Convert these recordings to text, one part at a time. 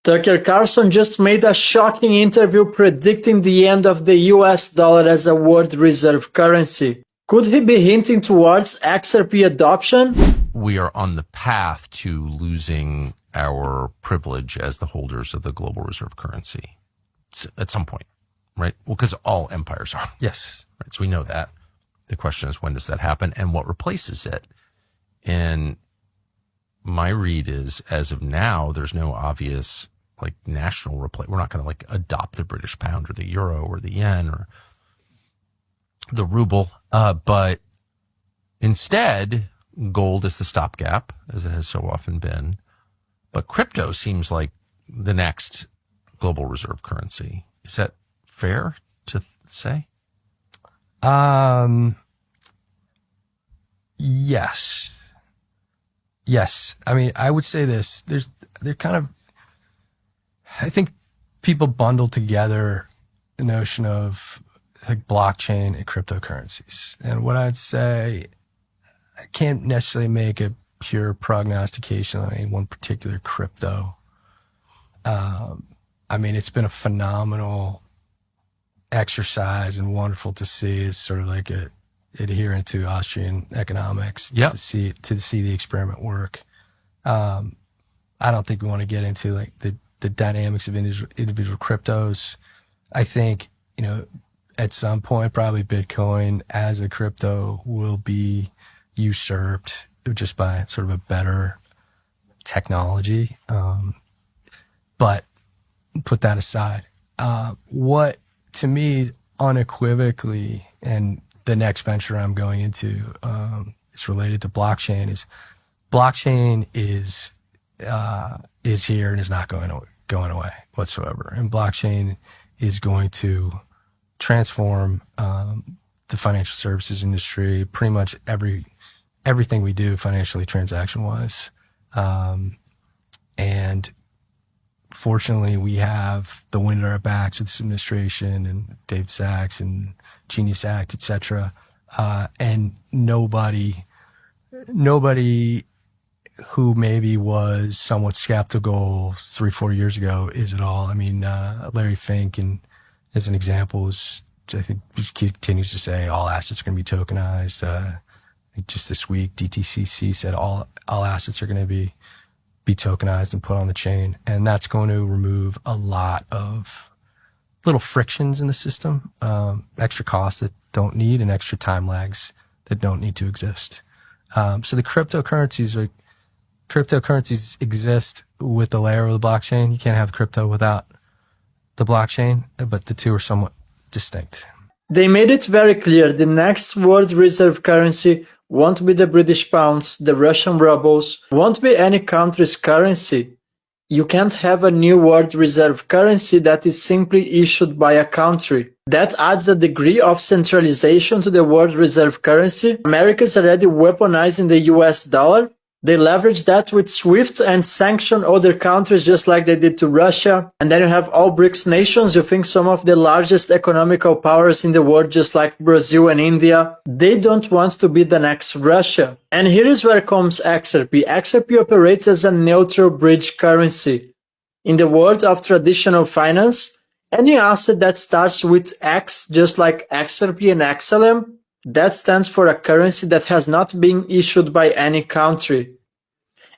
Tucker Carlson just made a shocking interview predicting the end of the US dollar as a world reserve currency. Could he be hinting towards XRP adoption? We are on the path to losing our privilege as the holders of the global reserve currency at some point, right? Well, because all empires are. Yes. Right. So we know that. The question is, when does that happen and what replaces it? And my read is, as of now, there's no obvious like national replace. We're not going to like adopt the British pound or the euro or the yen or the ruble. But instead, gold is the stopgap, as it has so often been. But crypto seems like the next global reserve currency. Is that fair to say? Yes. Yes. I mean, I would say this. I think people bundle together the notion of like blockchain and cryptocurrencies. And what I'd say, I can't necessarily make a pure prognostication on any one particular crypto. I mean, it's been a phenomenal exercise and wonderful to see. It's sort of like a adherent to Austrian economics. Yep. to see the experiment work. I don't think we want to get into like the dynamics of individual cryptos. I think, at some point, probably Bitcoin as a crypto will be usurped just by sort of a better technology. But put that aside. What to me unequivocally, and the next venture I'm going into is related to blockchain, is here and is not going away whatsoever. And blockchain is going to transform the financial services industry, pretty much everything we do financially, transaction-wise. And fortunately, we have the wind at our backs with this administration and David Sachs and Genius Act, et cetera. And nobody who maybe was somewhat skeptical 3-4 years ago is at all. I mean, Larry Fink, and as an example, I think continues to say all assets are going to be tokenized. Just this week, DTCC said all assets are going to be tokenized and put on the chain. And that's going to remove a lot of little frictions in the system, extra costs that don't need and extra time lags that don't need to exist. So the cryptocurrencies exist with the layer of the blockchain. You can't have crypto without the blockchain, but the two are somewhat distinct. They made it very clear the next world reserve currency won't be the British pounds, the Russian rubles, won't be any country's currency. You can't have a new world reserve currency that is simply issued by a country. That adds a degree of centralization to the world reserve currency. America's already weaponizing the US dollar. They leverage that with SWIFT and sanction other countries just like they did to Russia. And then you have all BRICS nations. You think some of the largest economical powers in the world, just like Brazil and India, they don't want to be the next Russia. And here is where comes XRP. XRP operates as a neutral bridge currency. In the world of traditional finance, any asset that starts with X, just like XRP and XLM, that stands for a currency that has not been issued by any country.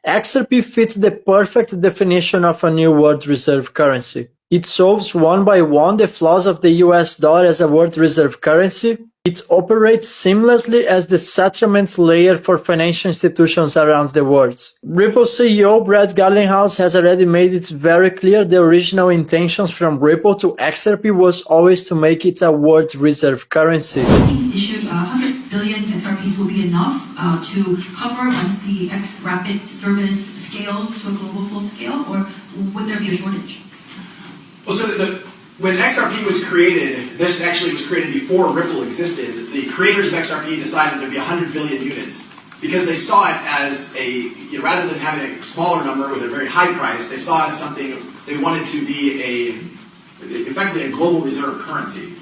XRP fits the perfect definition of a new world reserve currency. It solves one by one the flaws of the US dollar as a world reserve currency. It operates seamlessly as the settlement layer for financial institutions around the world. Ripple CEO Brad Garlinghouse has already made it very clear the original intentions from Ripple to XRP was always to make it a world reserve currency. Issued 100 billion XRPs will be enough to cover once the XRapid service scales to a global full scale, or would there be a shortage? Well, so when XRP was created, this actually was created before Ripple existed. The creators of XRP decided there'd be 100 billion units because they saw it as rather than having a smaller number with a very high price, they saw it as something they wanted to be effectively a global reserve currency.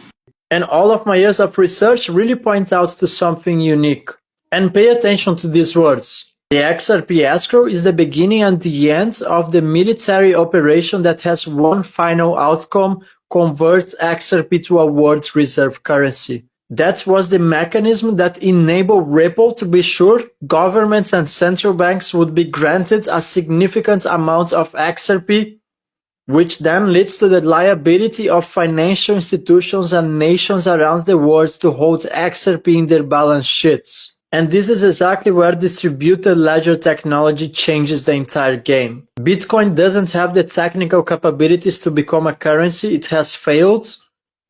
And all of my years of research really point out to something unique. And pay attention to these words. The XRP escrow is the beginning and the end of the military operation that has one final outcome: convert XRP to a world reserve currency. That was the mechanism that enabled Ripple to be sure governments and central banks would be granted a significant amount of XRP, which then leads to the liability of financial institutions and nations around the world to hold XRP in their balance sheets. And this is exactly where distributed ledger technology changes the entire game. Bitcoin doesn't have the technical capabilities to become a currency. It has failed.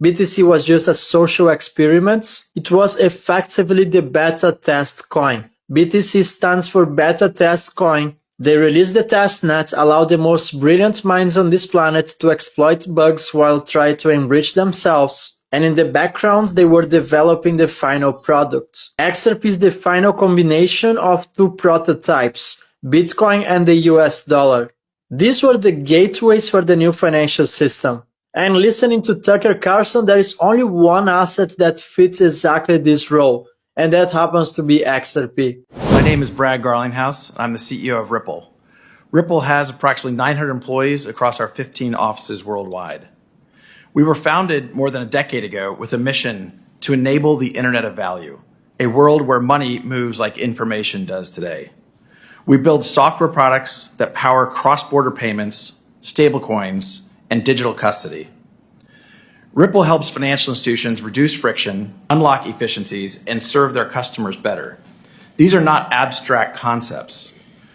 BTC was just a social experiment. It was effectively the beta test coin. BTC stands for beta test coin. They released the testnet, allow the most brilliant minds on this planet to exploit bugs while trying to enrich themselves. And in the background, they were developing the final product. XRP is the final combination of two prototypes, Bitcoin and the US dollar. These were the gateways for the new financial system. And listening to Tucker Carlson, there is only one asset that fits exactly this role, and that happens to be XRP. My name is Brad Garlinghouse. I'm the CEO of Ripple. Ripple has approximately 900 employees across our 15 offices worldwide. We were founded more than a decade ago with a mission to enable the Internet of Value, a world where money moves like information does today. We build software products that power cross-border payments, stablecoins, and digital custody. Ripple helps financial institutions reduce friction, unlock efficiencies, and serve their customers better. These are not abstract concepts.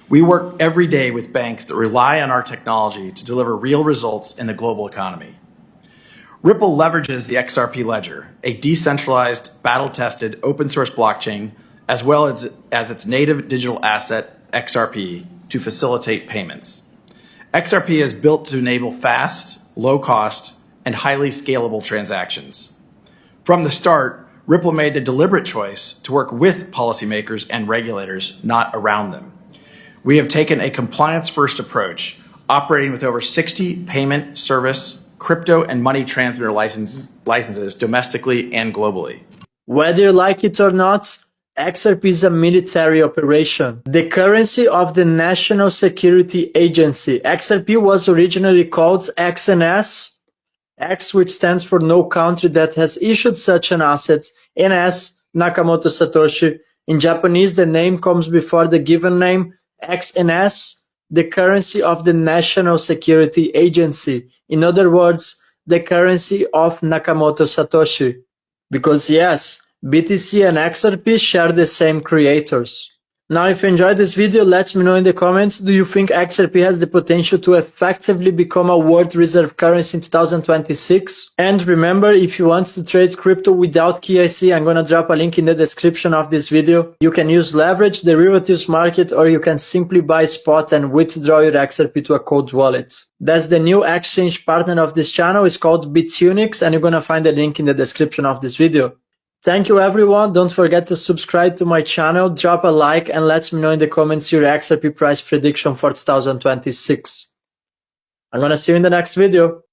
We work every day with banks that rely on our technology to deliver real results in the global economy. Ripple leverages the XRP ledger, a decentralized, battle-tested, open-source blockchain, as well as its native digital asset, XRP, to facilitate payments. XRP is built to enable fast, low-cost, and highly scalable transactions. From the start, Ripple made the deliberate choice to work with policymakers and regulators, not around them. We have taken a compliance-first approach, operating with over 60 payment, service, crypto, and money transmitter licenses domestically and globally. Whether you like it or not, XRP is a military operation, the currency of the National Security Agency. XRP was originally called XNS, X which stands for no country that has issued such an asset, NS, Nakamoto Satoshi. In Japanese, the name comes before the given name, XNS, the currency of the National Security Agency. In other words, the currency of Nakamoto Satoshi. Because yes, BTC and XRP share the same creators. Now, if you enjoyed this video, let me know in the comments, do you think XRP has the potential to effectively become a world reserve currency in 2026? And remember, if you want to trade crypto without KYC, I'm gonna drop a link in the description of this video. You can use leverage, derivatives market, or you can simply buy spot and withdraw your XRP to a cold wallet. That's the new exchange partner of this channel. It's called Bitunix, and you're gonna find the link in the description of this video. Thank you everyone, don't forget to subscribe to my channel, drop a like, and let me know in the comments your XRP price prediction for 2026. I'm gonna see you in the next video.